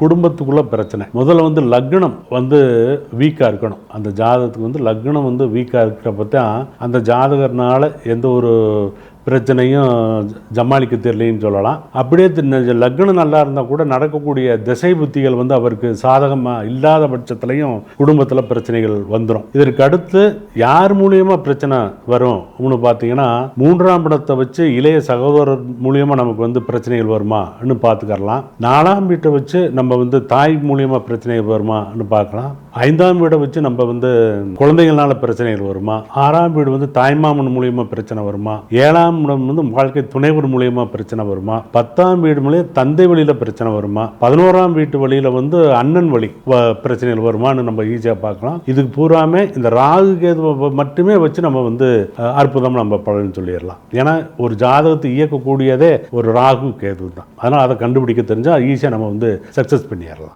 குடும்பத்துக்குள்ள பிரச்சனை. முதல்ல வந்து லக்னம் வந்து வீக்காக இருக்கணும். அந்த ஜாதகத்துக்கு வந்து லக்னம் வந்து வீக்காக இருக்கிறப்ப தான் அந்த ஜாதகர்னால எந்த ஒரு பிரச்சனையும் ஜமாளிக்க தெரியலன்னு சொல்லலாம். அப்படியே லக்னம் நல்லா இருந்தால் கூட நடக்கக்கூடிய திசை புத்திகள் வந்து அவருக்கு சாதகமாக இல்லாத பட்சத்துலையும் குடும்பத்தில் பிரச்சனைகள் வந்துடும். இதற்கு அடுத்து யார் மூலியமாக பிரச்சனை வரும் அப்படின்னு பார்த்தீங்கன்னா, 3ஆம் இடத்தை வச்சு இளைய சகோதரர் மூலியமாக நமக்கு வந்து பிரச்சனைகள் வருமான்னு பார்த்துக்கலாம். 4ஆம் வீட்டை வச்சு நம்ம வந்து தாய் மூலியமாக பிரச்சனைகள் வருமான்னு பார்க்கலாம். 5ஆம் வீடை வச்சு நம்ம வந்து குழந்தைகள்னால பிரச்சனைகள் வருமா, 6ஆம் வீடு வந்து தாய்மாமன் மூலியமாக பிரச்சனை வருமா, 7ஆம் இடம் வந்து வாழ்க்கை துணைவர் மூலியமாக பிரச்சனை வருமா, 10ஆம் வீடு மூலியம் தந்தை வழியில் பிரச்சனை வருமா, 11ஆம் வீட்டு வழியில் வந்து அண்ணன் வழி பிரச்சனைகள் வருமானு நம்ம ஈஸியாக பார்க்கலாம். இதுக்கு பூராமே இந்த ராகு கேதுவை மட்டுமே வச்சு நம்ம வந்து அற்புதம் நம்ம பலன் சொல்லிடலாம். ஏன்னா ஒரு ஜாதகத்தை இயக்கக்கூடியதே ஒரு ராகு கேது தான். அதனால் அதை கண்டுபிடிக்க தெரிஞ்சால் ஈஸியாக நம்ம வந்து சக்ஸஸ் பண்ணிடலாம்.